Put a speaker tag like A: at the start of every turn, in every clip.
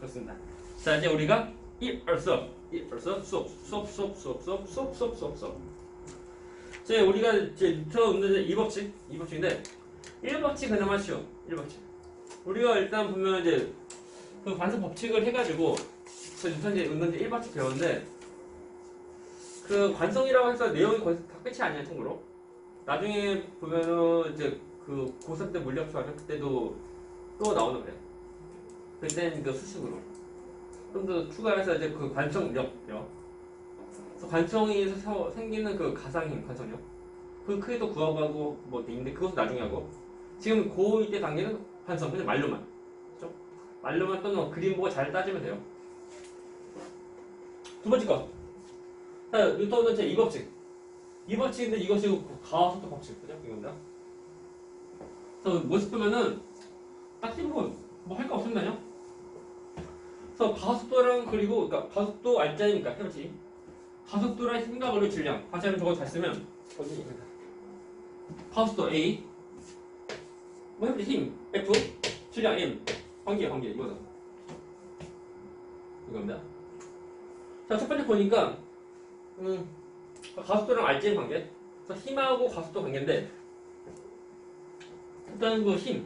A: 좋습니다. 자, 이제 우리가 수업. 자, 우리가 이제 들어오는 이 법칙인데 1법칙 그나마 쉬워. 1법칙. 우리가 일단 보면 이제 그 관성 법칙을 해가지고 뉴턴 운동제 1법칙 배웠는데 그 관성이라고 해서 내용이 거의 다 끝이 아니야, 참고로. 나중에 보면은 이제 그 고3 때 물리학 수학을 그때도 또 나오는 거예요. 그때는 그 수식으로. 좀 더 추가해서 이제 그 관성력. 그래서 관성이 생기는 그 가상힘, 관성력. 그 크기도 구하고 하고 뭐 있는데 그것도 나중에 하고. 지금 고2 때 단계는 관성, 그냥 말로만. 그렇죠? 말로만 또는 그림 보고 잘 따지면 돼요. 두 번째 거. 자, 뉴턴은 제 2법칙. 2법칙인데 이것이 가속도 법칙. 그죠? 이겁니다. 그래서 모습 보면은 딱히 뭐 할 거 없습니다요. 그래서 가속도랑 그리고 그러니까 가속도 알짜니까 해보지. 가속도랑 힘과 거리 질량. 다시 한번 저거 잘 쓰면 어디 가속도 A 뭐 해보지 힘 F 질량 M 관계 이거다. 이겁니다. 자, 첫 번째 보니까 가속도랑 알짜의 관계. 그래서 힘하고 가속도 관계인데 일단 그 힘을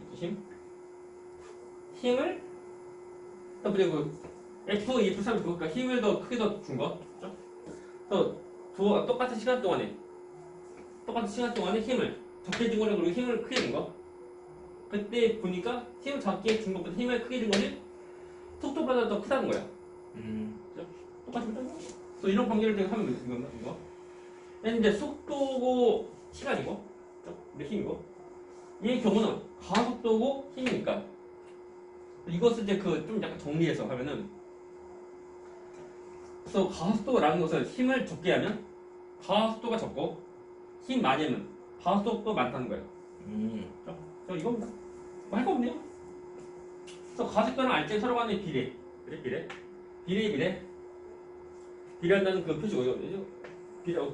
A: 그리고 F, F3, 그러니까 힘을 더 크게 더 준 거. 그렇죠? 똑같은 시간 동안에 힘을 적게 준 거랑 그리고 힘을 크게 준 거. 그때 보니까 힘을 작게 준 것보다 힘을 크게 준 것이 속도보다 더 크다는 거야. 그렇죠? 똑같은 거죠? 그래서 이런 관계를 하면 이거. 근데 속도고 시간이고, 그렇죠? 힘이고. 이 경우는 가속도고 힘이니까. 이것을 이제 좀 약간 정리해서 하면은, 그래서 가속도라는 것은 힘을 적게 하면 가속도가 적고 힘 많이 하면 가속도 많다는 거예요. 그래서 이겁니다. 뭐 할 거 없네요. 그래서 가속도랑 알짜 서로 간의 비례한다는 그 표시고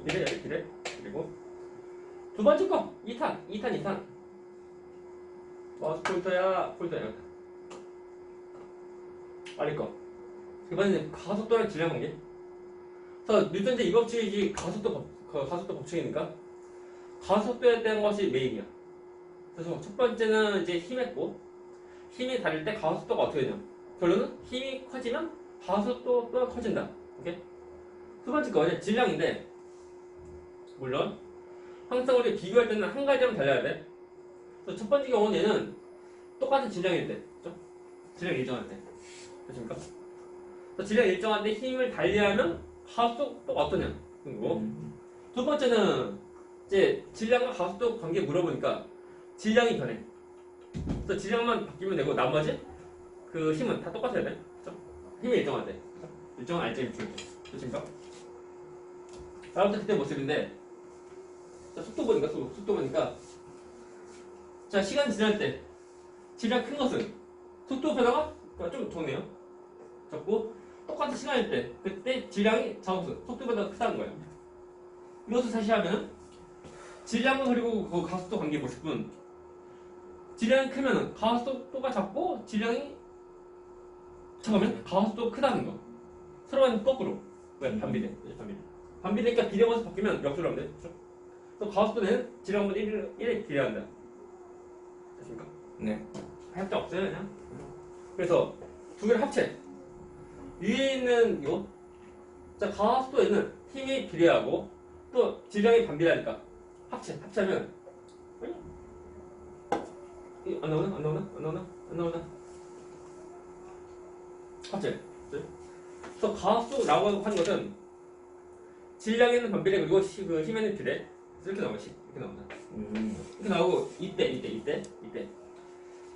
A: 비례. 그리고 두 번째 거 2탄. 마우스 포인터야. 아래 거. 이번에는 가속도랑 질량 관계. 그래서 뉴턴제 이 법칙이 가속도 법칙이니까 가속도에 대한 것이 메인이야. 그래서 첫 번째는 이제 힘했고 힘이 다를 때 가속도가 어떻게 되냐. 결론은 힘이 커지면 가속도가 커진다. 오케이? 두 번째 거 이제 질량인데 물론 항상 우리 비교할 때는 한 가지만 달려야 돼. 그래서 첫 번째 경우는 얘는 똑같은 질량일 때, 그렇죠? 질량 일정할 때. 그렇습니까? 질량 일정한 데 힘을 달리하면 가속도가 어떠냐. 그리고 두 번째는 이제 질량과 가속도 관계 물어보니까 질량이 변해. 그래서 질량만 바뀌면 되고 나머지 그 힘은 다 똑같아야 돼. 그렇죠? 힘이 일정한 데. 일정한 알짜리 줄 때. 그렇습니까? 다음부터 그때 모습인데 자, 속도 보니까 자, 시간 지날 때 질량 큰 것은 속도 변화가 좀 적네요. 적고 똑같은 시간일 때 그때 질량이 작은 속도보다 크다는 거예요. 이것을 다시 하면 질량은 그리고 그 가속도 관계 모습은 질량이 크면 가속도가 작고 질량이 작으면 가속도가 크다는 거. 서로는 거꾸로. 왜? 반비례니까 비례 모습 바뀌면 역수로 하면 돼. 그렇죠? 또 가속도는 질량보다 1에 비례한다. 됐습니까?
B: 네.
A: 할 게 없어요, 그냥. 그래서 두 개를 합체. 위에 있는 요. 자, 가속도에는 힘이 비례하고 또 질량이 반비례하니까 합체하면 안 나오나? 합체. 그래서 가속도라고 하는 것은 질량에는 반비례 그리고 그 힘에는 비례. 이렇게 나온다. 이렇게 나오고 이때.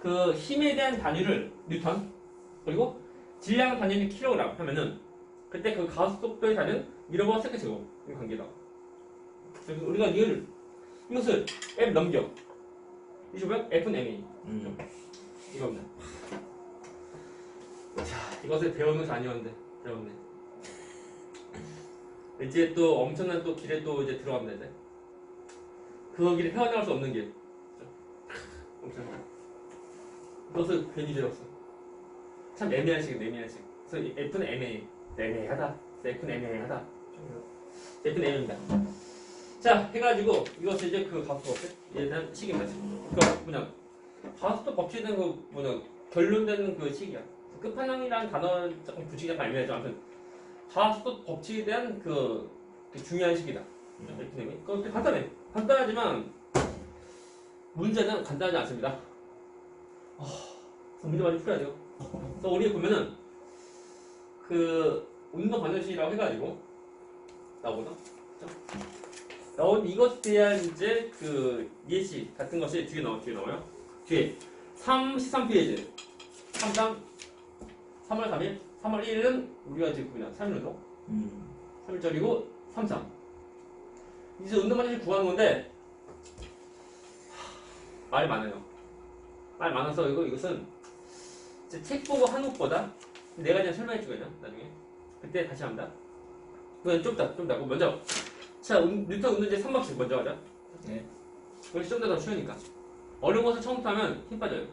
A: 그 힘에 대한 단위를 뉴턴 그리고 질량 단위는 킬로그램 하면은 그때 그 가속도의 단위는 미러버 세컨드 제곱 이 관계다. 그래서 우리가 이것을 F 넘겨. 이게 뭐야? F는 MA. 이겁니다. 자, 이것을 배우는 것이 아니었는데 배웠네. 이제 또 엄청난 또 길에 또 이제 들어갑니다. 이제 그 길에 헤어나올 수 없는 길. 엄청나. 이것을 괜히 배웠어. 참 애매한 식이에요, 애매한 식. 그래서 F는 애매하다. F는 애매하다. F는 애매합니다. 자, 해가지고 이것을 이제 그 가속도 법칙에 대한 식입니다. 그 뭐냐 가속도 법칙에 대한 그 뭐냐 결론되는 그 식이야. 끝판왕이라는 단어 조금 규칙이 약간 애매하죠. 아무튼 가속도 법칙에 대한 그 중요한 식이다. F님이 그것도 간단해. 간단하지만 문제는 간단하지 않습니다. 문제 많이 풀어야 돼요. 그래서 우리 보면은 그 운동 반응식이라고 해가지고 나오거든. 나온 이것에 대한 이제 그 예시 같은 것이 뒤에 나와요. 뒤에 33페이지 3장 3월 3일 3월 1일은 우리가 지금 그냥 3일운동 3일절이고 33 이제 운동 반응식 구하는 건데 말이 많아요. 말 많아서 이것은 책 보고 하는 것보다 내가 그냥 설명해 주거든요. 나중에 그때 다시 합니다. 그건 좀 더 먼저 자 뉴턴 운동제 3법칙 먼저 하자.
B: 네.
A: 그것이 좀 더 쉬우니까 어려운 것을 처음부터 하면 힘 빠져요.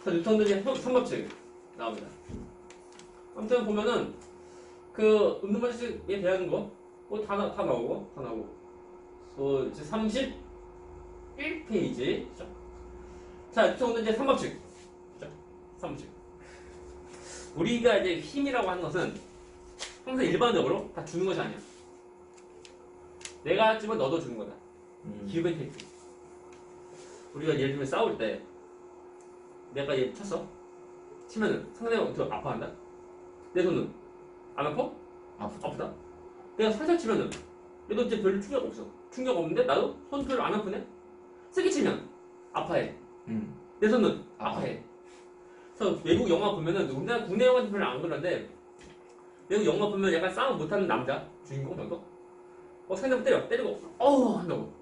A: 자 뉴턴 운동제 3법칙 나옵니다. 아무튼 보면은 그 운동 방식에 대한 거 뭐 다 나오고 이제 31페이지 자 뉴턴 운동제 3법칙 3법칙 우리가 이제 힘이라고 하는 것은 항상 일반적으로 다 주는 것이 아니야. 내가 주면 너도 주는 거다. 기브 앤 테이크. 우리가 예를 들면 싸울 때 내가 얘 쳤어. 치면은 상대방이 더 아파한다. 내 손은 안 아파? 아프다. 내가 살살 치면은 얘도 이제 별로 충격 없어. 충격 없는데 나도 손 별로 안 아프네. 세게 치면 아파해. 내 손은 아파해. 그래서 외국 영화 보면은 우리나라 국내 영화는 별로 안 그러는데 외국 영화 보면 약간 싸움 못하는 남자 주인공 정도 상대방 때리고 한다고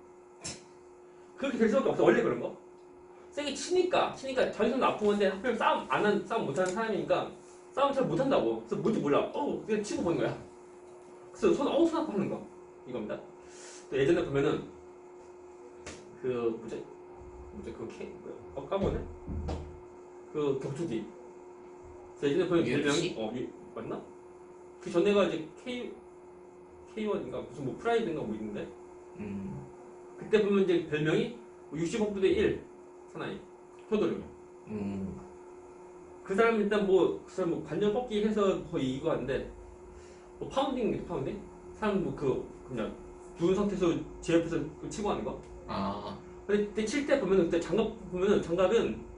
A: 그렇게 될 수밖에 없어. 원래 그런 거 세게 치니까 자기 손도 아픈 건데 하필 싸움 못하는 사람이니까 싸움 잘 못한다고. 그래서 뭔지 몰라. 그냥 치고 보는 거야. 그래서 손 아파 하는 거 이겁니다. 또 예전에 보면은 그 까먹네. 그 격투기. 예전에 보면 별명이 맞나? 그 전에가 이제 K1인가 무슨 뭐 프라이드인가 뭐 있는데 그때 보면 이제 별명이 65부대 1 사나이 효도령. 그 사람 일단 그 사람 뭐 관절 꺾기 해서 거의 이거 하는데 뭐 파운딩 사람 그냥 누운 상태에서 제 옆에서 치고 하는 거. 근데 그때 칠 때 보면은 그때 장갑은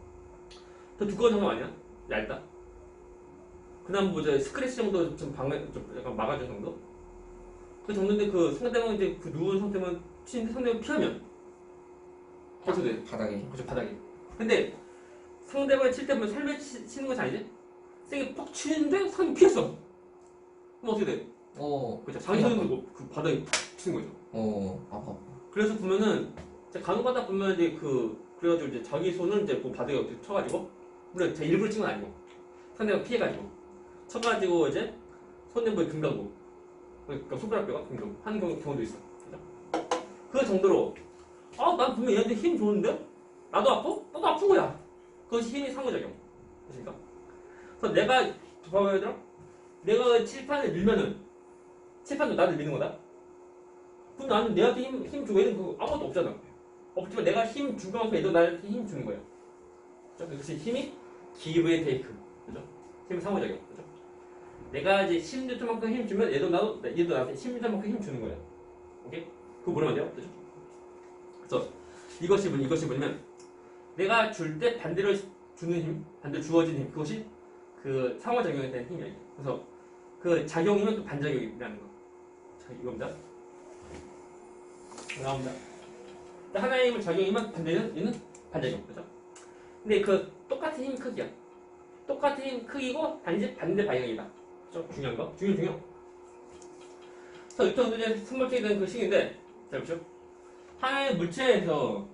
A: 더 두꺼운 장갑 아니야? 얇다. 그다음 뭐 스크래치 정도 좀 약간 막아줄 정도? 그 정도인데 그 상대방 이제 그 누운 상태만 치는데 상대방 피하면 어떻게 돼?
B: 바닥에.
A: 그렇죠, 바닥에. 근데 상대방이 칠 때 보면 살며 치는 것이 아니지? 세게 팍 치는데 상대방이 피했어. 그럼 어떻게 돼? 그렇죠. 자기 손으로 그 바닥에 치는 거죠.
B: 아파.
A: 그래서 보면은 간혹가다 보면 이제 그래가지고 이제 자기 손을 이제 그 바닥에 어떻게 쳐가지고 물론 제 일부러 친 건 아니고 상대방 피해가지고 쳐가지고 이제 손님부에 금가고 그러니까 손가락뼈가 금가고 하는 경우도 있어. 그죠? 그 정도로 난 분명 얘한테 힘 좋은데 나도 아파? 너도 아픈 거야. 그것이 힘이 상호작용. 그러니까 그래서 내가 봐봐야 되나? 내가 칠판을 밀면은 칠판도 나를 미는 거다. 그럼 나는 내한테 힘 주고 얘는 아무것도 없잖아. 없지만 내가 힘 준 것만큼 얘도 나한테 힘 주는 거야. 그렇죠? 그것이 힘이 give and take. 그죠? 힘이 상호작용. 그죠? 내가 이제 10N만큼 힘 주면 얘도 나한테 10N만큼 힘 주는 거야. 오케이? 그거 뭐라면 돼요? 그죠? 그래서 이것이 뭐냐면 내가 줄 때 반대로 주는 힘, 반대로 주어진 힘, 그것이 그 상호작용에 대한 힘이야. 그래서 그 작용이면 또 반작용이라는 거. 자, 이겁니다. 나옵니다. 하나의 힘은 작용이면 반대는 얘는 반작용. 그죠? 근데 그 똑같은 힘 크기야. 똑같은 힘 크기고 단지 반대 방향이다. 그죠? 중요한 거. 중요. 그래서 뉴턴 운동제 선발적이 되는 그 식인데, 잘 보죠. 하나의 물체에서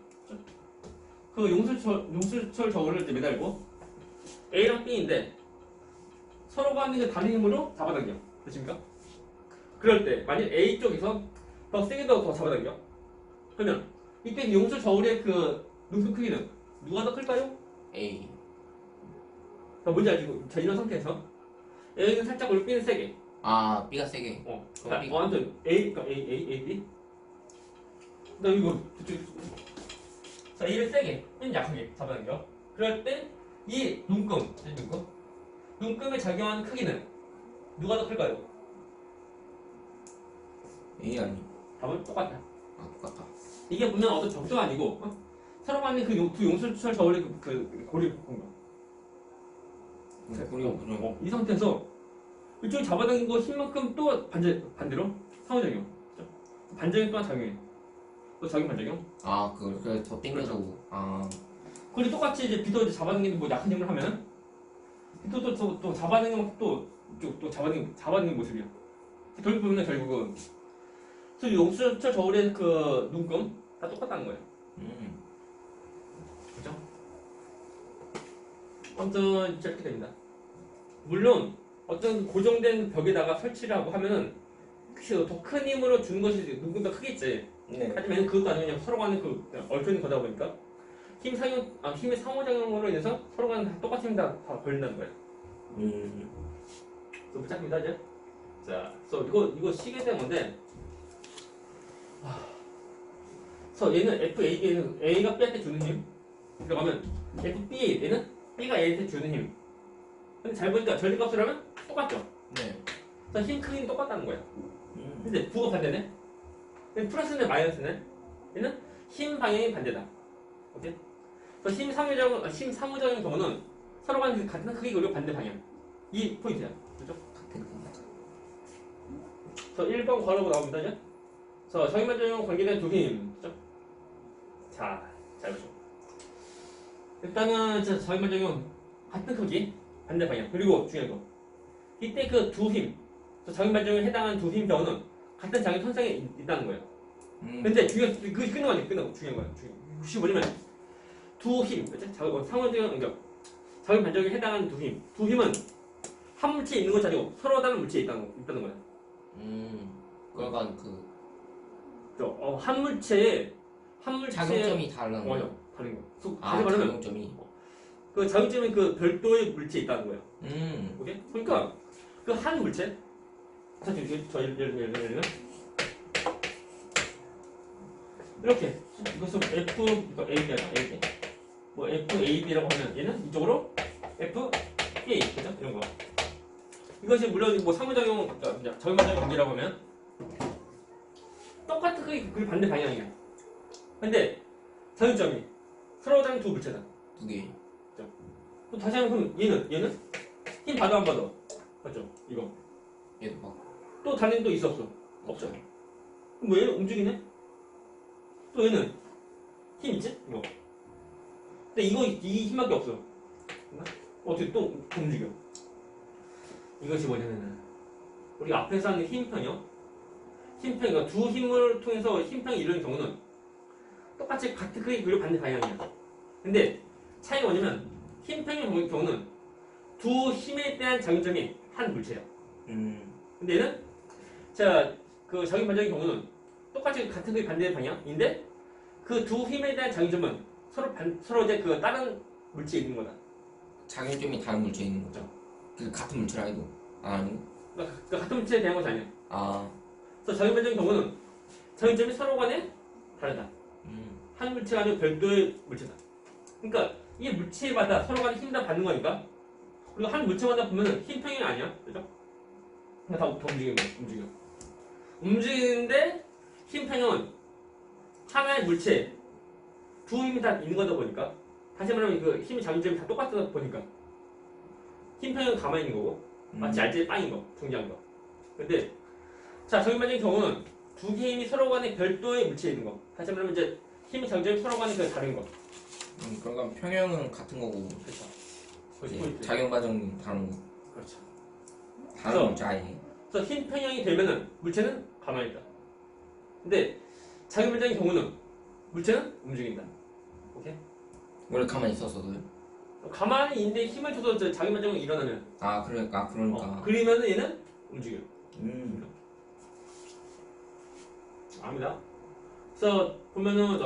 A: 그 용술철 저울을 이제 매달고 A랑 B인데 서로가 하는 게 다른 힘으로 잡아당겨. 그렇습니까? 그럴 때 만약 A 쪽에서 더 세게 더 잡아당겨. 그러면 이때 용술 저울의 그 눈썹 크기는 누가 더 클까요?
B: A.
A: 뭔지 알지? 자, 이런 상태에서 A는 살짝 올리고 B는 세게.
B: 아 B가 세게.
A: 자,
B: B가.
A: 완전 A, 그러니까 A, B. 나 이거 자, A를 세게, B는 약하게 잡아당겨. 그럴 때 이 눈금에 작용하는 크기는 누가 더 클까요?
B: A 아니.
A: 답은 똑같다.
B: 아 똑같다.
A: 이게 보면 어떤 적조가 아니고 서로 간에 두 용술철 저울의 그 고리 공간.
B: 그냥
A: 이 상태에서 이쪽이 잡아당긴 거 힘만큼 또 반대로 상호작용. 그렇죠? 반작용 또한 작용해. 또 작용 반작용.
B: 아 그래 더 땡겨도 아
A: 그리고 똑같이 이제 비도 이제 잡아당기는 뭐 약한 힘을 하면 비도 또 잡아당기면 또 잡아당기는 모습이야. 결국은 그래서 용술철 저울의 그 눈금 다 똑같다는 거예요. 그죠? 아무튼 이렇게 됩니다. 물론 어떤 고정된 벽에다가 설치를 하고 하면은 더 큰 힘으로 주는 것이 눈금보다 크겠지.
B: 네.
A: 하지만 그것도 아니고 그냥 서로 간에 얽혀 있는 거다 보니까 힘의 상호작용으로 인해서 서로 간에 다 똑같은 힘이 다 걸린다는 거예요. 그래서 붙잡힙니다 이제. 자, 그래서 이거 시계 된 건데. 그래서 얘는 FAB에는 A가 B한테 주는 힘 들어가면 FB 얘는 B가 A한테 주는 힘. 근데 잘 보니까 절대값을 하면 똑같죠.
B: 네.
A: 그래서 힘 크기는 똑같다는 거야. 근데 부가 반대네. 얘는 플러스네 마이너스네. 얘는 힘 방향이 반대다. 오케이? 그래서 힘 상호작용 경우는 서로 간 같은 크기 그리고 반대 방향. 이 포인트야. 그렇죠?
B: 같은 거.
A: 그래서 1번 괄호로 나옵니다 이제. 그래서 상호작용 관계된 두 힘. 그렇죠? 자, 잘 보죠. 일단은 상호작용 같은 크기 반대 방향. 그리고 중요한 거. 이때 그 두 힘, 작용반작용에 해당하는 두 힘 경우는 같은 작용 현상에 있다는 거예요. 근데 중요한 그 끊는 거 아니에요. 중요한 거예요. 혹시 뭐냐면 두 힘, 그렇죠? 상호작용, 그러니까 작용반작용에 해당하는 두 힘은 한 물체에 있는 것이 아니고 서로 다른 물체에 있다는 거예요.
B: 그러니까
A: 한 물체에
B: 작용점이 다른 거.
A: 맞아, 다른 거.
B: 아 작용점이.
A: 그 작용점이 그 별도의 물체에 있다는 거예요. 오케이? 그러니까 그 한 물체, 예를 들면 이렇게 이것은 F, 그러니까 A, 뭐 FAB라고 하면 얘는 이쪽으로 FA, 그죠? 이런 거. 이것이 물론 뭐 상호작용, 그러니까 작용반작용 관계라고 하면 똑같은 그 반대 방향이에요. 근데 작용점이 서로 다른 두 물체다.
B: 두 개.
A: 또 다시 한번 그럼 얘는 힘 받아 안 받아? 맞죠? 이거.
B: 얘도 봐.
A: 또 다른 또 있어 없어? 없죠. 그럼 뭐 얘는 움직이네? 또 얘는 힘 있지? 이거. 근데 이 힘밖에 없어. 어떻게 또 움직여? 이것이 뭐냐면은 우리 앞에서 하는 힘평이요. 힘평이가 두 힘을 통해서 힘평이 이루어진 경우는 똑같이 같은 크기 그리고 반대 방향이야. 근데 차이가 뭐냐면 힘평의 경우는 두 힘에 대한 작용점이 한 물체야. 근데 얘는 그 작용 반작의 경우는 똑같이 같은 크기 반대 방향인데 그 두 힘에 대한 작용점은 서로 이제 그 다른 물체에 있는 거다.
B: 작용점이 다른 물체에 있는 거죠. 그 같은 물체라 해도 아니.
A: 그러니까 같은 물체에 대한 것이 아니야.
B: 아.
A: 그래서 작용 반작의 경우는 작용점이 서로 간에 다르다. 한 물체가 아니고 별도의 물체다. 그러니까 이 물체마다 서로 간에 힘을 다 받는 거니까. 그리고 한 물체마다 보면은 힘평이 아니야. 그죠? 그냥 다 움직이는데 힘평은 하나의 물체에 두 힘이 다 있는 거다 보니까 다시 말하면 그 힘의 작용점이 다 똑같다 보니까 힘평은 가만히 있는 거고 마치 알제리 빵인 거, 정지한 거. 근데 작용반작의 경우는 두 개의 힘이 서로 간에 별도의 물체에 있는 거. 다시 말하면 이제 힘의 작용점이 서로 간에 그 다른 거.
B: 그러니까 평형은 같은 거고.
A: 그렇죠.
B: 작용 과정은 다른 거.
A: 그렇죠.
B: 다른 물체 아예.
A: 그래서 힘 평형이 되면은 물체는 가만히 있다. 근데 작용반작의 경우는 물체는 움직인다. 오케이?
B: 원래 가만히 있었어도요?
A: 가만히 있는데 힘을 줘서 작용반작용이 일어나면.
B: 그러니까.
A: 그러면은 얘는 움직여. 압니다. 그래서 보면은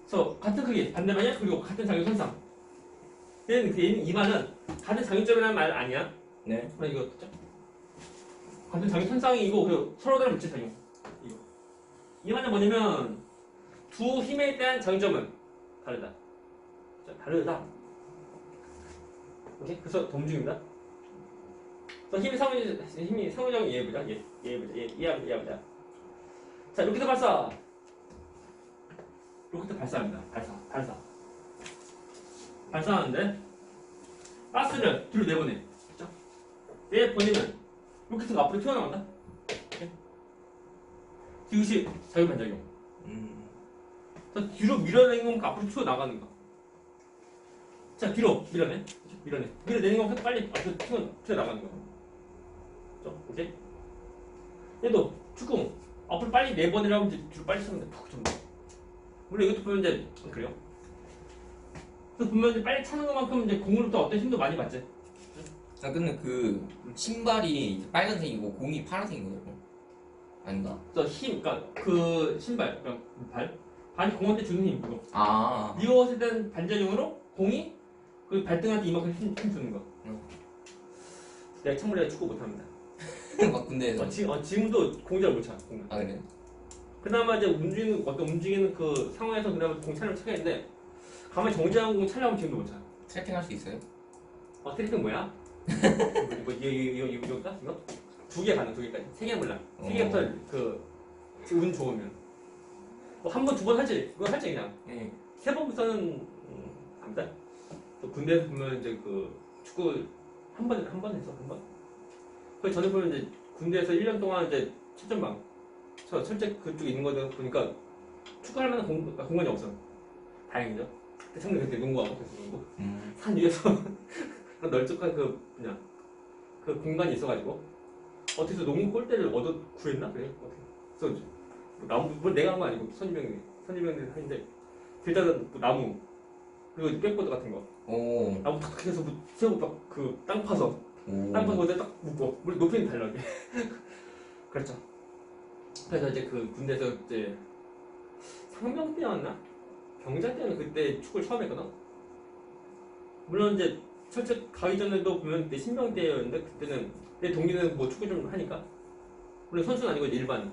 A: 그래서 같은 크기 반대 방향 그리고 같은 작용 현상. 얘는 이 말은 같은 장점이라는 말 아니야?
B: 네.
A: 이거 어떻죠? 같은 장점 현상이고 그 서로 다른 물질 작용. 이거. 이 말은 뭐냐면 두 힘에 대한 장점은 다르다. 자, 다르다. 오케이? 그래서 동중입니다. 그래서 힘이 상호작용 이해해보자. 이해해보자. 자, 로켓 발사. 로켓 발사합니다. 발사하는데 가스를 뒤로 내보내. 그렇죠? 내보내면 로켓가 앞으로 튀어나간다. 오케이? 이것이 자유 반작용. 자, 뒤로 밀어내는 거 앞으로 튀어나가는 거. 자, 뒤로 밀어내는 거 빨리 앞으로 튀어나가는 거. 그렇죠? 오케이? 얘도 축구 앞으로 빨리 내보내라고 이제 뒤로 빨리 쏘는데 푹 좀. 물론 이것도 보면 이제 그래요. 그래서 보면 이제 빨리 차는 것만큼 이제 공으로부터 어떤 힘도 많이 받지.
B: 아 근데 그 신발이 빨간색이고 공이 파란색인 거예요? 아닌가?
A: 그래서 그러니까 그 신발, 그러니까 발이 공한테 주는 힘 그거.
B: 아.
A: 이것에 대한 반작용으로 공이 그 발등한테 이만큼 힘 주는 거. 내가 참고로 축구 못합니다.
B: 막 군대에서.
A: 지금도 공잘 못 차. 공을.
B: 아 그래?
A: 그나마 이제 움직이는 그 상황에서 그나마 공 차를 차겠는데 가만히 정지한 공 차려면 지금도 못 차.
B: 트래핑 할 수 있어요?
A: 트래핑 뭐야? 이거다? 이거? 2개 가능, 2개까지. 3개 몰라. 3개부터 운 좋으면. 뭐 한 번, 2번 하지. 그거 할지 그냥.
B: 네.
A: 3번부터는 안 돼. 또 군대에서 보면 이제 그 축구 한 번 했어, 한 번. 그 전에 보면 이제 군대에서 1년 동안 이제 최전방. 철제 그쪽 있는 거는 보니까 축구할 만한 공간이 없어. 다행이죠. 처음에 그때 농구하고 그래서 농구. 산 위에서 널찍한 그 공간이 있어가지고 어디서 농구 골대를 구했나? 그래. 그래서 나무 뭘 내가 한 거 아니고 선임병이 하는데 들다가 나무 그리고 백보드 같은 거
B: 오.
A: 나무 탁 해서 세우고 땅 파서 거기다 딱 묶고 물론 높이는 달라게 그렇죠. 그래서 이제 그 군대에서 이제 상병 때였나? 병장 때는 그때 축구를 처음 했거든. 물론 이제 철책 가기 전에도 보면 그때 신병 때였는데 그때는 내 동기는 뭐 축구 좀 하니까 물론 선수는 아니고 일반.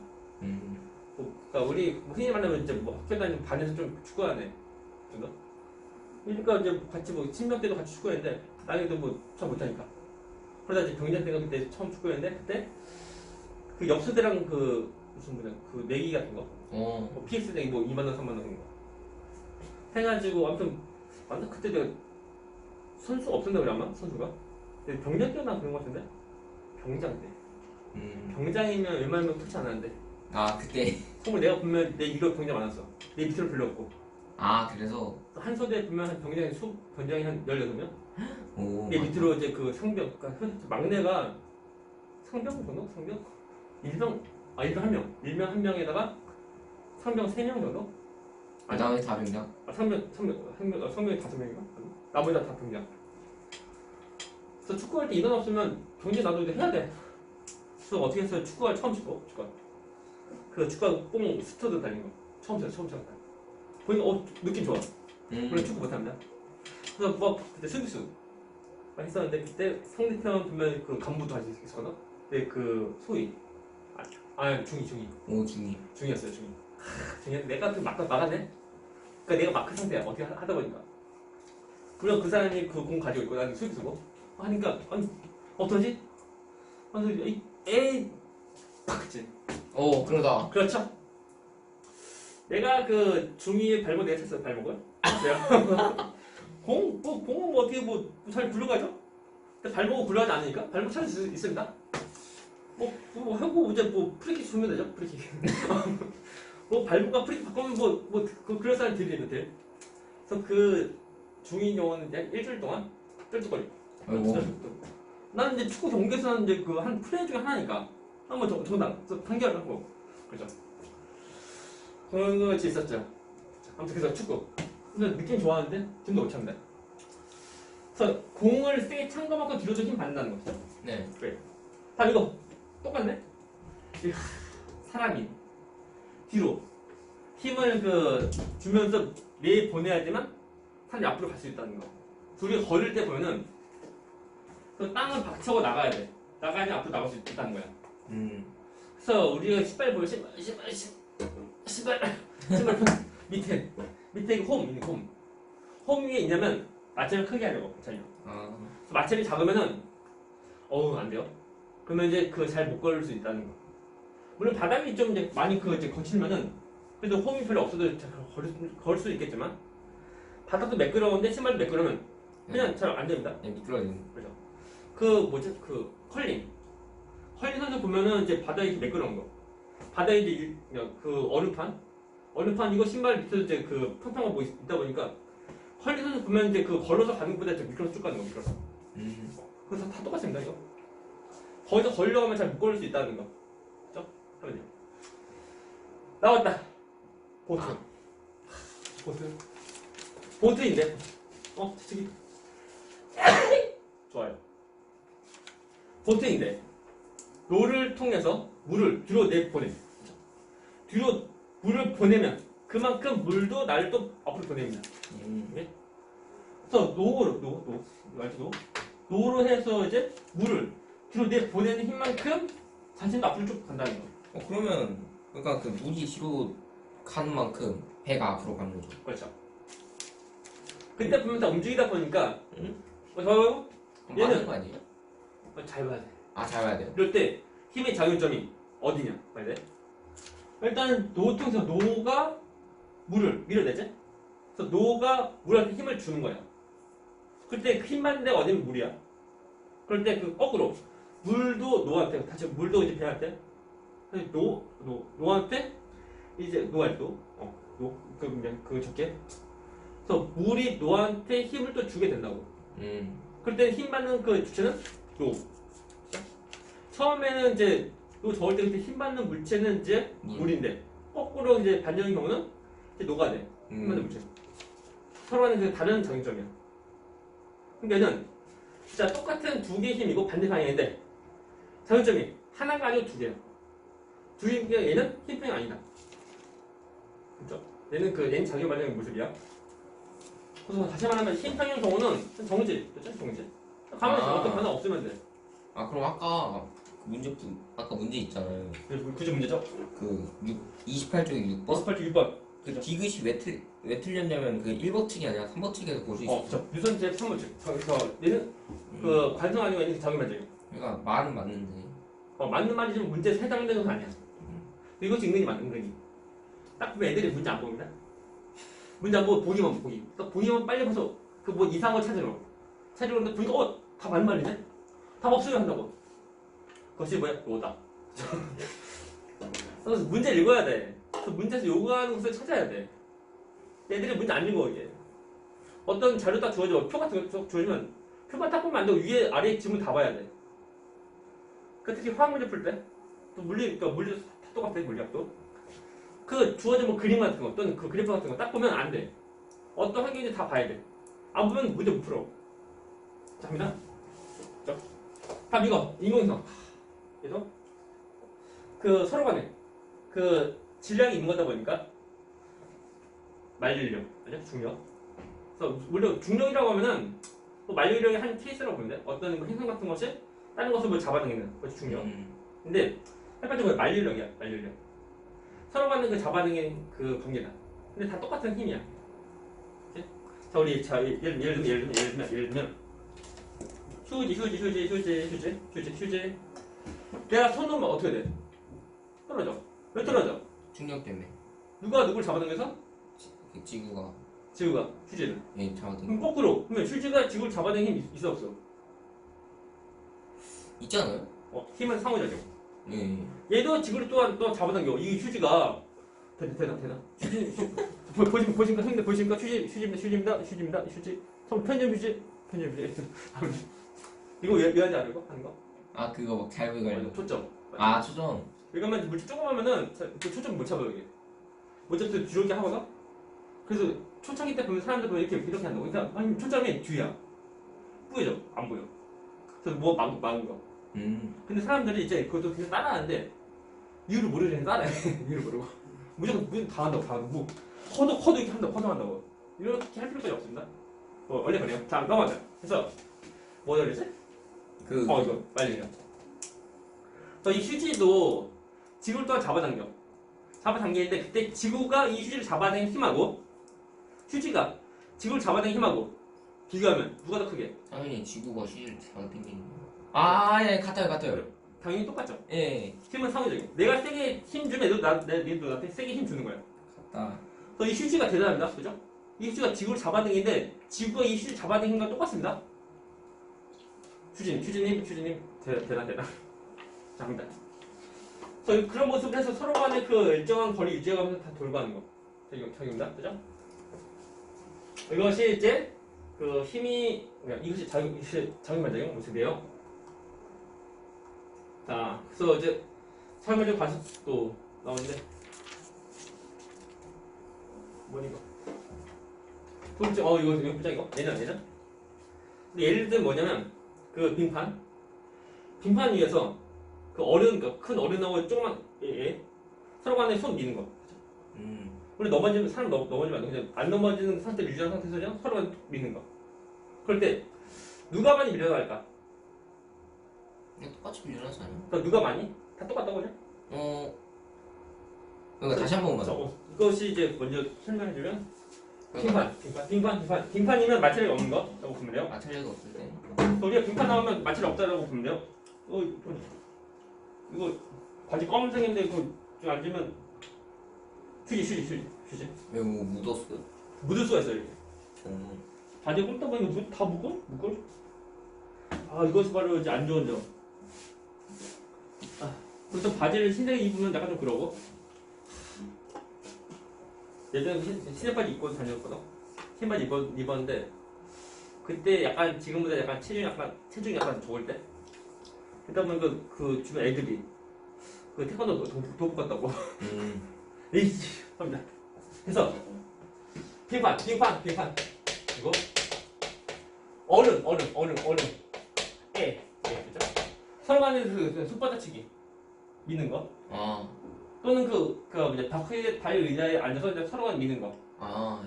A: 그러니까 우리 흔히 말하면 이제 뭐 학교 다니는 반에서 좀 축구하네 정도. 그러니까 이제 같이 뭐 신병 때도 같이 축구했는데 나중에도 뭐 참 못하니까. 그러다 이제 병장 때가 그때 처음 축구했는데 그때 그 엽서대랑 그 무슨 뭐냐 그 내기 같은 거. 뭐 PX 내기 뭐 2만 원 3만 원 그런 거. 해가지고 아무튼 완전 그때 내가 선수 없었나 그래 아마 선수가. 근데 병장 때나 그런 거 같은데 병장 때. 병장이면 웬만하면 터치 안 하는데.
B: 아 그때.
A: 정말 내가 보면 내 위로 병장 많았어. 내 밑으로 별로 없고.
B: 아 그래서.
A: 한 소대에 보면 한 병장이 한 16명?
B: 오.
A: 내 밑으로 이제 그 상병, 그러니까 막내가 상병 정도? 상병? 일병 한 명. 일병 한 명에다가 상병 3명 정도?
B: 그다음에 다 병장.
A: 상병이 5명인가? 나머지 다 병장. 그래서 축구할 때 인원 없으면 경기 나도 이제 해야 돼. 그래서 어떻게 했어요? 축구가 처음 치고 축구. 그 축구가 뽕 스터드 달린 거. 처음 쳤다. 보니까 느낌 좋아. 물론 축구 못합니다. 그래서 뭐 그때 수비수 했었는데 그때 상대편 보면 그 간부도 같이 있었거든. 근데 그 소위 중이.
B: 오 중이.
A: 중이었어요 중이. 중이 내가 그 막았네. 그러니까 내가 마크 상태야 어떻게 하다 보니까. 물론 그 사람이 그 공 가지고 있고 나는 수비수고 하니까 아니 어떠지? 아니 에이 팍 했지.
B: 오 그러다.
A: 그렇죠. 내가 그 중이의 발목 내가 쳤어요 발목을. 내가 공은 뭐 어떻게 뭐 잘 굴러가죠? 근데 발목을 굴러가지 않으니까 발목 찾을 수 있습니다. 뭐 하고 이제 뭐 프리킥 주면 되죠 프리킥. 뭐 발목과 프리킥 바꾸면 그럴 사람 들이 있는데. 그래서 그 중인 경우는 이제 일주일 동안 쩔뚝거리. 나는 이제 축구 경기에서는 이제 그 한 플레이 중에 하나니까 한번 정당 판결을 하고 그죠. 그런 것이 있었죠. 아무튼 그래서 축구. 근데 느낌 좋아하는데 지금도 못 참는다. 그래서 공을 세게 찬 것만큼 뒤로 좀 힘 받는다는 거죠.
B: 네.
A: 그래. 다 이거 똑같네. 사람이 뒤로 힘을 주면서 내보내야지만 사람이 앞으로 갈 수 있다는 거. 둘이 걸을 때 보면은 그 땅을 박차고 나가야 돼. 나가야지 앞으로 나갈 수 있다는 거야. 그래서 우리가 신발 보면 신발 밑에 홈 위에 있냐면 마찰을 크게 하려고 자기가.
B: 아,
A: 그래서 마찰이 작으면은 안 돼요. 그러면 이제 그 잘 못 걸을 수 있다는 거. 물론 바닥이 좀 이제 많이 이제 거칠면은 그래도 홈이 별로 없어도 잘 걸 수 있겠지만 바닥도 매끄러운데 신발도 매끄러우면 그냥 잘 안 됩니다.
B: 네, 미끄러지는.
A: 그죠? 그 컬링 선수 보면은 이제 바닥이 이렇게 매끄러운 거. 바닥에 이제 그 얼음판 이거 신발 밑에도 이제 그 평평한 거 있다 보니까 컬링 선수 보면 이제 그 걸어서 가는 것보다 좀 미끄러서 쭉 가는 거 미끄러서. 그래서 다 똑같습니다 이거. 거기서 걸려고 하면 잘 못 걸을 수 있다는 거. 그죠? 하면 돼요. 나왔다. 보트인데. 저기. 좋아요. 보트인데 노를 통해서 물을 뒤로 내보내. 뒤로 물을 보내면 그만큼 물도 나를 또 앞으로 보냅니다. 그래서 노로 해서 이제 물을 뒤로 내보내는 힘만큼 자신도 앞으로 쭉 간다는 거.
B: 그러면 그러니까 그 물이 뒤로 가는 만큼 배가 앞으로 가는 거죠.
A: 그렇죠. 그때 보면 다 움직이다 보니까
B: 그럼
A: 얘는
B: 맞는 거 아니에요?
A: 잘 봐야 돼.
B: 잘 봐야 돼요?
A: 이럴 때 힘의 작용점이 어디냐 봐야 돼. 일단 노 통해서 노가 물을 밀어내지. 그래서 노가 물한테 힘을 주는 거야. 그때 그 힘 받는 데가 어디면 물이야. 그럴 때 그 거꾸로 물도 노한테 다시 물도 이제 배한테 노한테 이제 노할 그 적게. 그래서 물이 노한테 힘을 또 주게 된다고. 그럴 때 힘 받는 그 주체는 노. 처음에는 이제 노 저을 때 힘 받는 물체는 이제 물인데 거꾸로 이제 반전인 경우는 이제 노가 돼. 힘 받는 물체. 서로 하는 그 다른 작용점이야. 그러니까는 진짜 똑같은 두 개의 힘이고 반대 방향인데 작용점이 하나가 아니고 두 개야. 두 개가 얘는 힘평이 아니다. 그렇죠? 얘는 작용반응의 모습이야. 그래서 다시 말하면 힘평형 경우는 정지, 그렇죠? 정지. 가만히 있어. 어떤 변화 없으면 돼.
B: 그럼 아까 문제 있잖아요.
A: 그게 문제죠?
B: 그 28쪽에 6번?
A: 28쪽 6번.
B: 그 디귿이 왜 틀렸냐면 그 1버측이 아니라 3버측에서 볼 수 있어요.
A: 그렇죠. 유선제 3번째. 그래서 얘는 그 관성 아니고 얘는 작용반응이에요.
B: 그러니까 말은 맞는데.
A: 맞는 말이지만 문제 해당되는 건 아니야. 이것이 은근히 맞는 거니. 딱 보면 애들이 문제 안 봅니다. 문제 안 보고 보기만 보기. 그러니까 보기만 빨리 봐서 그 뭐 이상한 걸 찾으려는데 보니까 다 맞는 말이네. 답 없어요 한다고. 그것이 뭐야? 노다. 그래서 문제를 읽어야 돼. 그 문제에서 요구하는 것을 찾아야 돼. 애들이 문제 안 읽어 이게. 어떤 자료 딱 주어져 표 같은 거 주어지면 표만 딱 보면 안 되고 위에 아래 지문 다 봐야 돼. 그 특히 화학 문제 풀 때 또 그러니까 물리도 다 똑같아 물리학도. 그 주어진 뭐 그림 같은 거 또는 그 그래프 같은 거 딱 보면 안 돼. 어떤 환경인지 다 봐야 돼. 안 보면 문제 못 풀어. 자, 갑니다. 답 이거 인공위성. 그래서 그 서로 간에 그 질량이 있는 거다 보니까 만릴력, 맞죠? 중력. 그래서 물론 중력이라고 하면은 또 만릴력의 한 케이스라고 보는데 어떤 그 행성 같은 것이 다른 것을 뭐 잡아당기는 것이 중력. 근데 헷갈리는 만릴력이야, 만릴력. 서로 간의 그 잡아당기는 그 관계다. 근데 다 똑같은 힘이야. 그치? 자, 우리 예를 들면 휴지. 내가 손 놓으면 어떻게 돼? 떨어져. 왜 떨어져?
B: 충격 때문에.
A: 누가 누굴 잡아당겨서?
B: 지구가.
A: 지구가 휴지를.
B: 예, 잡아당겨.
A: 그럼 거꾸로. 그러면 휴지가 지구를 잡아당기는 힘이 있어 없어?
B: 있잖아요.
A: 힘은 상호작용.
B: 예.
A: 얘도 지구를 또 잡아당겨. 이 휴지가 되나? 휴지 보시니까 형님들 보시니까 휴지입니다. 휴지. 편집 휴지. 이거 왜 하지 않은 거? 하는 거?
B: 그거 막 잘못 걸려.
A: 초점.
B: 초점.
A: 왜냐면 물질 조금 하면은 그 초점 못 잡아요 이게. 못 잡아서 뒤로 이렇게 하거나. 그래서 초창기 때 보면 사람들 보면 이렇게 한다고. 그러니까 아니, 초점이 뒤야. 뿌여져. 안 보여. 그래서 뭐 막은 거. 근데 사람들이 이제 그것도 그냥 따라하는데 이유를 모르는 따라해. 이유를 모르고 무조건 다 한다고. 다 하고. 뭐 커도 이렇게 한다고. 이렇게 할 필요까지 없습니다. 원래 그래요. 자, 넘어가자. 그래서 뭐라 그랬지?
B: 그
A: 이거 빨리 해요. 이 휴지도 지구를 또한 잡아당겨. 잡아당기는데 그때 지구가 이 휴지를 잡아당긴 힘하고 휴지가 지구를 잡아당긴 힘하고 비교하면 누가 더 크게?
B: 당연히 지구가 시를 잡아당기는 거. 예, 같아요.
A: 당연히 똑같죠.
B: 예,
A: 힘은 상호적인. 내가 세게 힘 주면 얘도 얘도 나한테 세게 힘 주는 거야.
B: 같다.
A: 이 휴지가 대단합니다. 그죠? 이 휴지가 지구를 잡아당기는데 지구가 이 휴지 잡아당긴 건 똑같습니다. 휴지님 대단. 자, 갑니다. 그런 모습을 해서 서로 간에 그 일정한 거리 유지해가면서 다 돌고 하는 거. 저기입니다. 그죠? 이것이 이제 그 힘이 이것이 작용반작용 모습이에요. 자, 그래서 이제 사용반작용 관습도 나오는데 뭐니 이거? 두 번째, 이거 보자 이거. 내년. 근데 예를 들면 뭐냐면 그 빙판 위에서 그 큰 어른하고 조그만 애 서로 간에 손 미는 거. 원래 넘어지면 사람 넘어지면 안 돼. 그냥 안 넘어지는 상태를 유지한 상태에서 그냥 서로 간에 미는 거. 그럴 때 누가 많이 밀려나갈까?
B: 똑같이 밀려나지 않아요?
A: 그러니까 누가 많이? 다 똑같다고 그냥?
B: 그러니까 다시 한 번만.
A: 이것이 이제 먼저 설명해주면 빙판이면 마찰이 없는 거 라고 보면 돼요.
B: 마찰력이 없을 때.
A: 우리가 빙판 나오면 마찰이 없다라고 보면 돼요. 이거 바지 검은색인데 이거 좀 앉으면 휴지.
B: 왜 뭐 묻었어요?
A: 묻을 수가 있어요. 이렇게. 바지 훑다 보니까 다 묶어? 이것이 바로 이제 안 좋은 점. 보통 바지를 흰색 입으면 약간 좀 그러고. 예전에 흰색 바지 입고 다녔거든. 흰 바지 입었는데 그때 약간 지금보다 약간 체중이 약간 적을 때. 그러다 보니까 그 주변 애들이 그 태권도 도복 같다고. 에이씨 합니다. 그래서 빙판 그리고 어른 그죠? 서로 간에 그 손바닥치기 미는 거 또는 이제 발 의자에 앉아서 이제 서로 간에 미는 거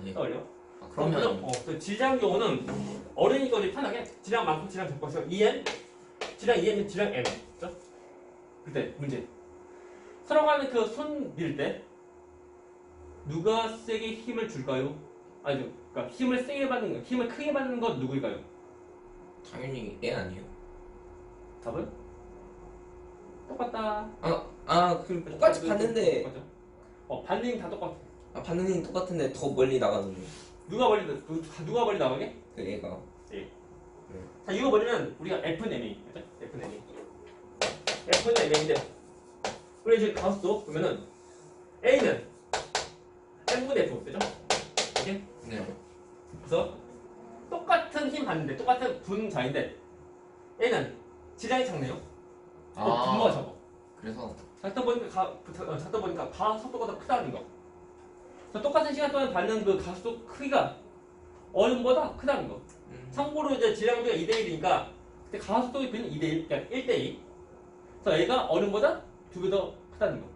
B: 예.
A: 떠올려?
B: 그러면
A: 질량 경우는 어른이니까 우리 편하게 질량 많고 질량 적고 해서 EN 질량 EN 질량 M 그죠? 그때 문제 서로 간에 그 손 밀 때 누가 세게 힘을 줄까요? 그러니까 힘을 세게 받는 거, 힘을 크게 받는 건 누구일까요?
B: 당연히 애 아니에요?
A: 답은? 똑같다.
B: 똑같이 봤는데.
A: 똑같죠? 받는 힘 다 똑같아.
B: 받는 힘 똑같은데 더 멀리 나가는 거.
A: 누가 멀리 나가게?
B: 그 애가.
A: 자, 이거 버리면 우리가 FNMA, 그죠? FNMA인데 우리 지금 가수도 보면은 A는 M분의 F, 그죠? 이렇게?
B: 네.
A: 그래서 똑같은 힘 받는데 똑같은 분자인데 A는 질량이 작네요. 분모가 적어.
B: 그래서
A: 작다 보니까 가속도가 더 크다는 거. 똑같은 시간 동안 받는 그 가속도 크기가 어른보다 크다는 거. 참고로 이제 질량비가 2대1이니까 그때 가속도의 비는 2대1, 그러니까 1대2. 그래서 A가 어른보다 2배 더 크다는 거.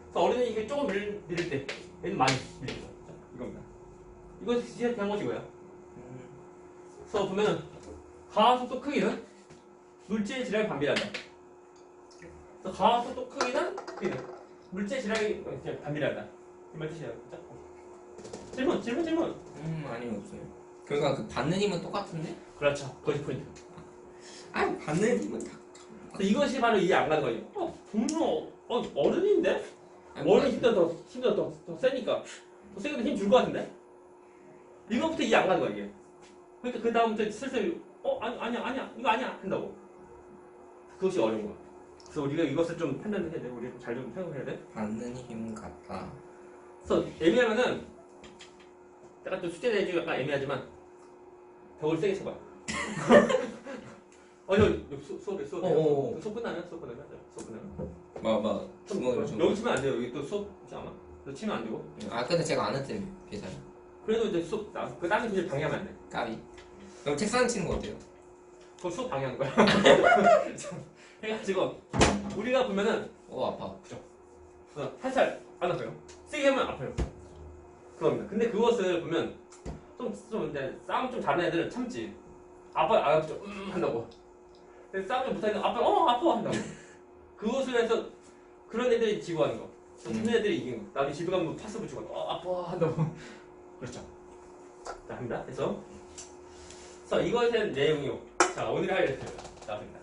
A: 그래서 어른은 이게 조금 밀릴 때 얘는 많이 밀리는 거. 이겁니다. 이거 진짜 대한 것이고요. 그래서 보면은 가속도 크기는 물질의 질량에 반비례한다. 그래서 가속도 크기는 물질의 질량에 반비례한다. 이 말 뜻이에요. 질문.
B: 아니 없어요. 그러니까 그 받는 힘은 똑같은데?
A: 그렇죠. 그것이 포인트.
B: 받는 힘은 다.
A: 이것이 바로 이해 안 가는 거예요. 분명 어른인데? 어른이 힘도 더 세니까 더 세게 힘 줄 것 같은데? 이거부터 이해 안 가는 거야 이게. 그러니까 그 다음부터 슬슬 아니야 이거 아니야 한다고. 그것이 어려운 거야. 그래서 우리가 이것을 좀 판단해야 돼. 우리 잘 좀 생각해야 돼.
B: 받는 힘 같다.
A: 그래서 애매하면은 약간 좀 숙제 내주기 약간 애매하지만 벽을 세게 쳐봐. 수업 끝나면. 여기 치면 안 돼요. 여기 또 수업 있지 않아? 너 치면 안 되고.
B: 근데 제가 안 했더니 괜찮아요.
A: 그래도 이제 수업 그 다른 교실 방해하면 안 돼.
B: 까비. 그럼 책상 치는 거 어때요?
A: 그거 수업 방해하는 거야. 해가지고 우리가 보면은
B: 아파.
A: 살살 안 아파요. 세게 하면 아파요. 그겁니다. 근데 그것을 보면 좀 이제 싸움 좀 잘하는 애들은 참지. 아빠 좀 한다고. 근데 싸움 좀 못하는 아빠 아파 한다고. 그것을 해서 그런 애들이 지고 하는 거. 그런 애들이 이기는 거. 나중에 집에 가면 파스 붙이고 아파 한다고. 그렇죠. 자 합니다. 그래서 이것에 대한 내용이요. 자 오늘 할 나옵니다.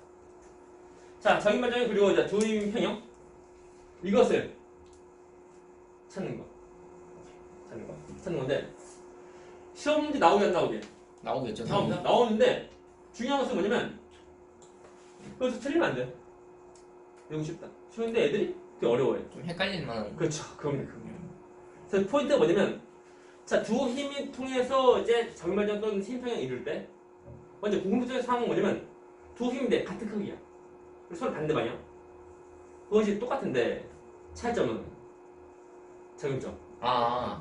A: 자 정의만장형 그리고 이제 조임 평형 이것을 찾는 거. 찾는 건데 시험 문제 나오게 안 나오게?
B: 나오겠죠.
A: 나옵니다. 나오는데 중요한 것은 뭐냐면 그것을 틀리면 안 돼. 내용 쉽다. 쉬운데 애들이 되게 어려워해.
B: 좀 헷갈릴 만한.
A: 그렇죠. 그럼요. 그래서 포인트가 뭐냐면 자 두 힘이 통해서 이제 정의만장 또는 힘평형 이룰 때 먼저 궁금증의 상황은 뭐냐면 두 힘인데 같은 크기야. 서로 반대 방향. 그것이 똑같은데 차이점은 작용점.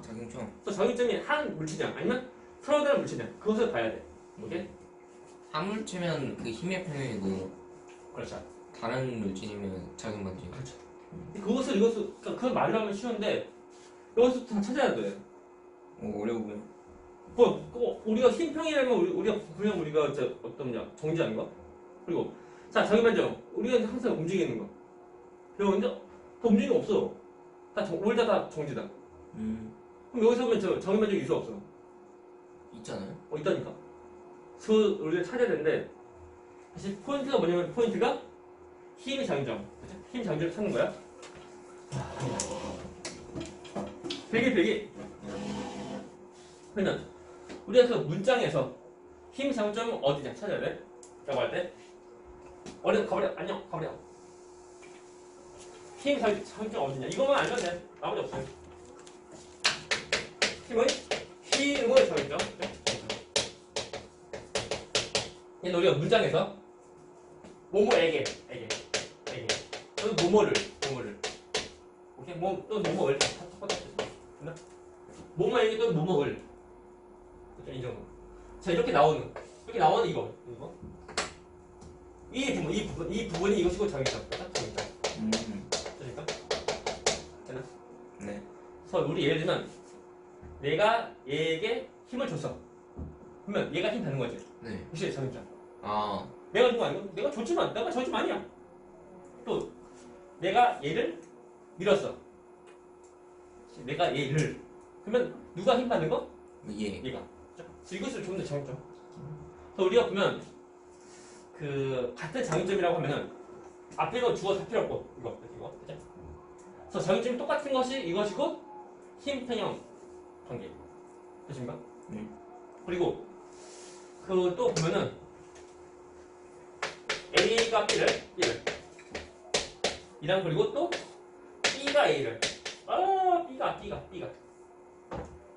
B: 작용점.
A: 그래서 작용점이 한 물체냐 아니면 서로 다른 물체냐 그것을 봐야 돼. 오케이?
B: 한 물체면 그 힘의 평형이고
A: 그렇죠.
B: 다른 물질이면 작용반지.
A: 그렇죠. 이것을 그건 말로 하면 쉬운데 여기서 다 찾아야 돼.
B: 어려워 보여.
A: 우리가 힘평이라면 우리가 이제 어떤 정지하는 거 그리고 자 정의반정 우리가 항상 움직이는 거 배우는데 더 움직이는 거 없어. 우리 다 정지다. 그럼 여기서 보면 정의반정 이수 없어.
B: 있잖아요.
A: 있다니까. 그래서 우리가 찾아야 되는데 사실 포인트가 뭐냐면 포인트가 힘의 장점. 힘 장점을 찾는 거야. 필기. 그러면 우리가 그 문장에서 힘 장점은 어디냐 찾아야 돼. 라고 할 때 가버려. 안녕. 가버려. 힘 장점 어디냐. 이것만 알면 돼. 나머지 없어요. 힘의 장점. 얘는 우리가 문장에서 뭐뭐에게 또는 뭐뭐를 오케이? 또는 뭐뭐를 됐나? 뭐뭐에게 또는 뭐뭐를 이 정도. 자 이렇게 나오는 이거 이 부분이 이것이고 장점이다. 됐습니까? 됐나?
B: 네.
A: 그래서 우리 예를 들면 내가 얘에게 힘을 줬어. 그러면 얘가 힘 받는 거지.
B: 네.
A: 혹시 장점. 내가 준 거 아니고 내가 줬지만 내가 줬지만 아니야. 또 내가 얘를 밀었어. 내가 얘를 그러면 누가 힘 받는 거? 얘가. 그래서 이것을 좀 더 장점. 그래서 우리가 보면 그 같은 장점이라고 하면은 앞에 거 주어 다 필요 없고 이거 그죠? 그래서 장점이 똑같은 것이 이것이고 힘 평형 관계. 되십니까?
B: 네.
A: 그리고 그 또 보면은 A가 B를 이랑 그리고 또 B가 A를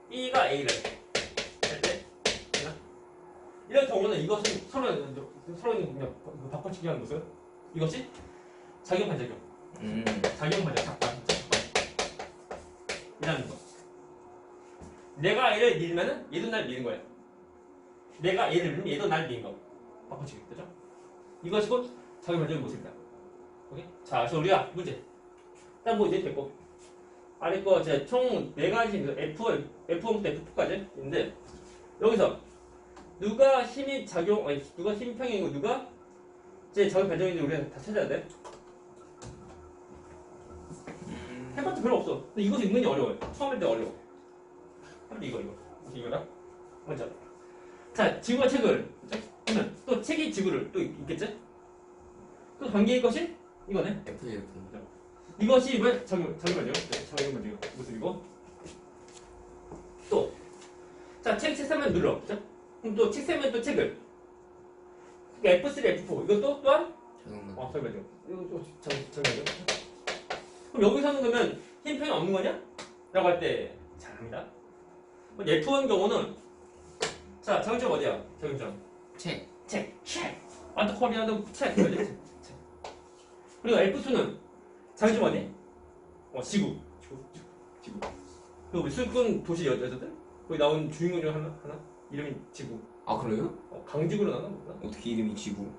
A: B가 A를 할 때 이런 경우는 이것은 서로 그냥 바꿔치기 하는 것은 이것이 작용 반작용 작용 반작용 이라는 거. 내가 얘를 밀면은 얘도 날 미는 거야. 내가 얘를 밀면 얘도 날 미는 거. 바꿔치기 되죠? 이것이 곧 작용 반작용 모습이다. 오케이? 자, 그래서 우리가 문제. 일단 뭐 이제 됐고. 아래 거 이제 총 4가지 F1부터 F4까지 있는데 여기서 누가 힘이 누가 힘 평형이고 누가 이제 작용 반작용인지 우리가 다 찾아야 돼. 해봤자 별로 없어. 근데 이것이 은근히 어려워요. 처음 할 때 어려워. 이거랑 먼저. 자, 지구와 책을 그러면 또 책이 지구를 또 있겠지? 그 관계의 것이 이거네.
B: F.
A: 이것이 왜 작용 반작용 모습이고 또 자, 책 세면 눌러. 그죠? 그럼 또 책 세면 또 책을 F3, F4 이것도 또한 작용 반작용. 이거 또 작용 반작용. 그럼 여기서는 그러면 힘 평이 없는 거냐? 라고 할 때 잘합니다. F1 경우는 자 작용점 어디야? 작용점 책. 안터코리아도 책. 그리고 F2는 작용점 어디? 지구. 그 술꾼 도시 여자들 거기 나온 주인공 중 하나 이름이 지구.
B: 그래요?
A: 강지구로 나나 보다.
B: 어떻게 이름이 지구?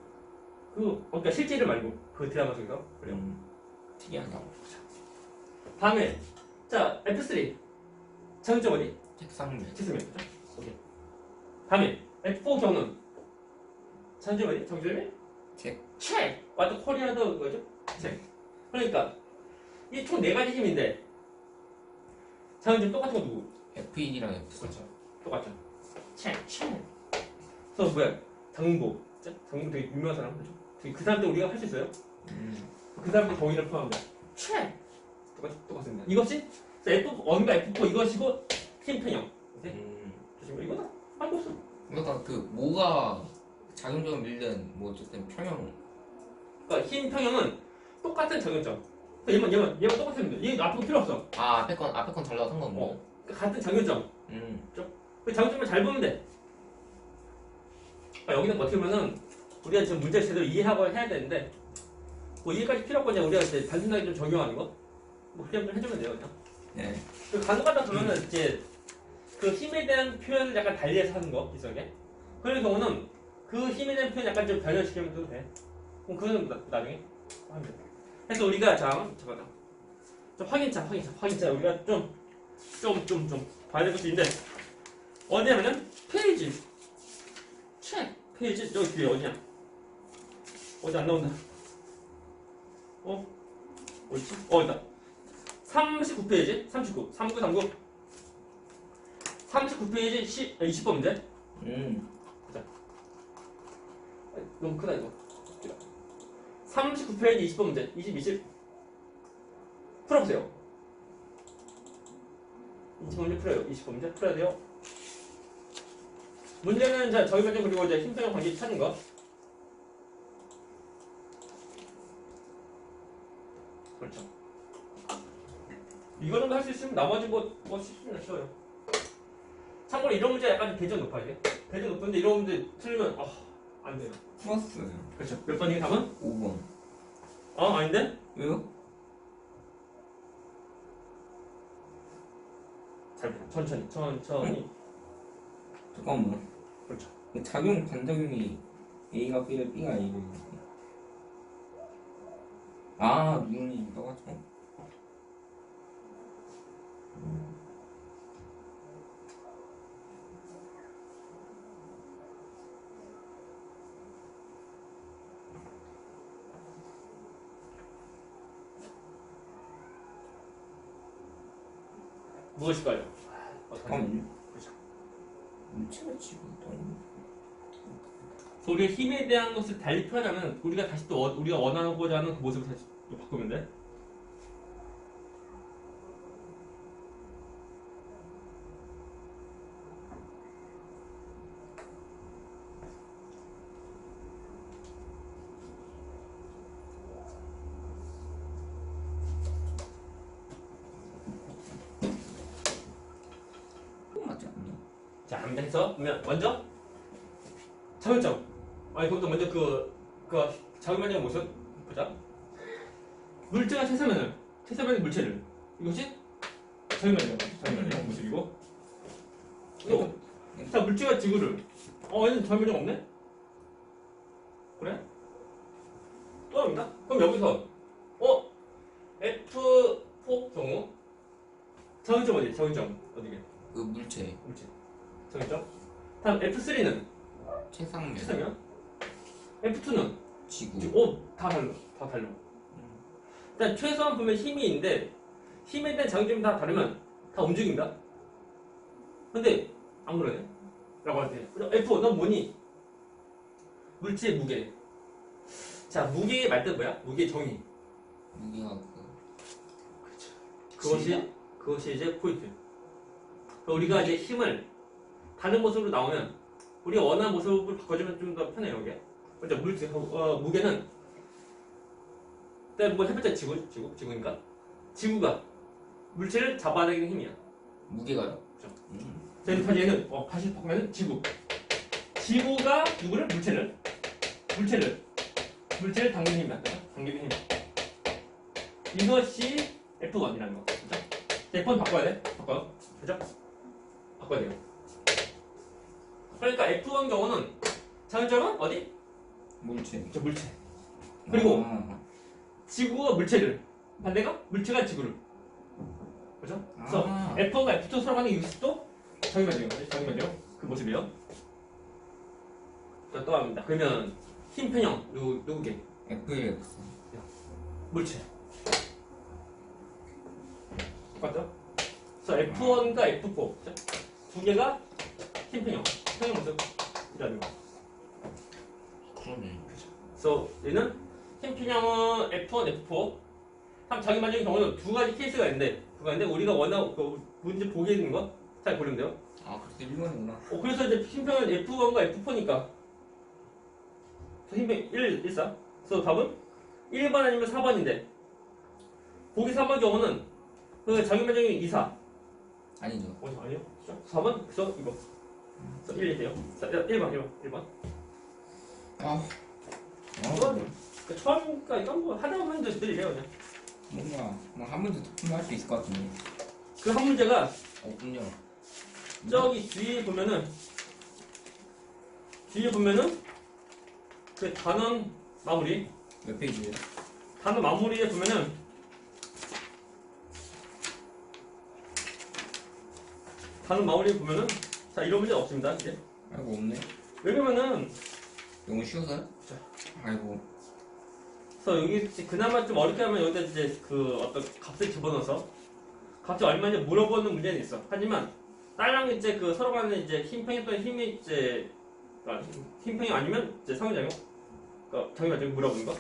A: 그러니까 실제 이름 말고 그 드라마 속에서 그래요.
B: 특이하다.
A: 다음에 자 F3 작용점 어디?
B: 책상면.
A: 책상면. 오케이. 다음에 F4 경우는 장점이
B: 책.
A: 책. 완전 코리아도 그거죠? 책. 그러니까 이 총 4가지 힘인데 장점 똑같은 거 누구?
B: F1이랑 F4.
A: 그렇죠. 똑같죠. 책. 그래서 뭐야? 장보. 장보 되게 유명한 사람 그죠? 그 사람들 우리가 할 수 있어요? 그 사람들 동의를 포함합니다. 책. 똑같습니다. 이것이 F1과 F4 이것이고 힘평형. 조심. 이거다. 알고 없어.
B: 그러니까 그 뭐가 작용점을 밀든 뭐 어쨌든 평형.
A: 그러니까 힘평형은 똑같은 작용점. 얘만 똑같습니다. 얘 앞으로 필요 없어.
B: 아 앞에 건 달라도 상관없네.
A: 같은 작용점. 그 작용점을 잘 보면 돼. 그러니까 여기는 어떻게 보면은 우리가 지금 문제 제대로 이해하고 해야 되는데 뭐 이해까지 필요 없고 그냥 우리가 이제 단순하게 좀 적용하는 거. 뭐 그냥 좀 해주면 돼요, 그냥.
B: 네.
A: 그 간혹가다 보면은 이제 그 힘에 대한 표현을 약간 달리해서 하는 거 이상하게. 그런 경우는 그 힘에 대한 표현 약간 좀 변형시키면 도 돼. 그럼 그거는 나중에 하면 돼. 그래서 우리가 잠깐만. 좀 확인차 우리가 좀 봐야 될 것이 있는데 어디냐면은 페이지 여기 뒤에 어디냐? 어디 안 나온다. 어디지? 있다. 39페이지 39 39페이지 20번 문제. 보자. 너무 크다 이거. 39페이지 20번 문제 20 풀어보세요. 20번 문제 풀어요. 20번 문제 풀어야 돼요. 문제는 자 저희 문제 그리고 이제 힘평형 관계 찾는 거. 그렇죠. 이거 정도 할 수 있으면 나머지 뭐 쉽습니다. 쉬워요. 참고로 이런 문제 약간 좀 대전 높아야 돼. 대전 높은데 이런 문제 틀리면 안 돼요.
B: 플러스.
A: 그렇죠. 몇 번이게 답은?
B: 5번.
A: 아닌데?
B: 왜요?
A: 잘 천천히.
B: 잠깐만.
A: 그렇죠.
B: 작용 반작용이 A가 B를 B가 A를. 눈이 떠가지고.
A: 무엇일까요?
B: 잠깐만요.
A: 그렇죠.
B: 물체가 지금
A: 우리가 힘에 대한 것을 달리 표현하면 우리가 다시 또 우리가 원하고자 하는 그 모습을 다시 또 바꾸면 돼.
B: 맞지 않나?
A: 자, 해서 먼저 작용점. 그것도 먼저 그 작용점의 모습 보자. 물체가 최소면의 물체를 이것이 작용점의 모습이고. 또 자, 물체가 지구를. 얘는 작용점 없네? 그래? 또 합니다. 그럼 여기서 F4 경우 작용점 어디? 작용점 어디게?
B: 그 물체.
A: 작용점. 다음 F3는
B: 최상면.
A: 최상면. F2는
B: 지구.
A: 다 달라. 일단 최소한 보면 힘이 있는데 힘에 대한 작용점이 다 다르면 다 움직인다. 근데 안 그러네. 라고 할 때 F 넌 뭐니? 물체의 무게. 자, 무게의 말뜻 뭐야? 무게의 정의.
B: 무게가
A: 그것이 이제 포인트. 우리가 이제 힘을 다른 모습으로 나오면 우리가 원하는 모습을 바꿔주면 좀 더 편해요. 이게. 먼저 무게는 일단 뭐 해봤자 지구니까 지구가 물체를 잡아내는 힘이야.
B: 무게가요?
A: 그렇죠. 자, 얘는 다시 바꾸면 지구가 누구를 물체를 당기는 힘이 맞다. 당기는 힘. 이것이 F1이라는 거. 그렇죠? F1 바꿔야 돼. 그죠? 바꿔야 돼요. 그러니까 F1 경우는 장점은 어디?
B: 물체.
A: 물체. 그리고 지구가 물체를, 반대가 물체가 지구를. 그죠? 그래서 F1과 F2 서로 간의 유식도 정의만돼요. 그 모습이에요. 자, 또 합니다. 그러면 힘 편형 누구게?
B: FX.
A: 물체. 똑같죠? 그래서 F1과 F4 두 개가 힘 편형 모습이라는 거.
B: 그러네.
A: 그래서 얘는 힘 편형은 F1, F4. 참 자기 만족인 경우는 두 가지 케이스가 있는데 우리가 원하고 그 문제 보게 되는 거 잘 보시면 돼요.
B: 아, 그렇게 1번이구나.
A: 그래서 이제 힘 편형은 F1과 F4니까 힘 편형 1, 1, 4. 그래서 답은 1번 아니면 4번인데 보기 3번 경우는 그 자기 만족인 2, 4.
B: 아니죠.
A: 아니요. 4번? 그래서 이거. 그래서 1, 2 돼요. 자, 1번.
B: 아.
A: 이건 처음이니까 이건 뭐 하다 보면 느리래요 그냥.
B: 뭔가 한 문제 더 풀면 할 수 있을 것 같은데.
A: 그 한 문제가
B: 없군요.
A: 저기 뒤에 보면은 그 단원 마무리
B: 몇 페이지예요?
A: 단원 마무리에 보면은 자 이런 문제 없습니다 이제.
B: 아이고 없네.
A: 왜냐면은
B: 너무 쉬워서요?
A: 자.
B: 아이고.
A: 그래서 여기 그나마 좀 어렵게 하면 여기다 이제 그 어떤 값을 집어넣어서 값이 얼마인지 물어보는 문제는 있어. 하지만 딸랑 이제 그 서로 간에 이제 힘평이 또는 힘이 이제 힘평이 아니면 이제 상호작용 그러니까 자기가 물어보는 거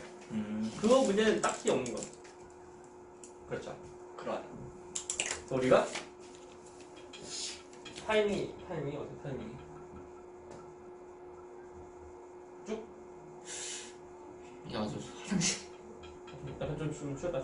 A: 그거 문제는 딱히 없는 거. 그렇죠. 그러네. 그래서 우리가 타이밍이 어떻게 타이밍이
B: 야, 저 화장실.
A: 약간 좀 쉬었다.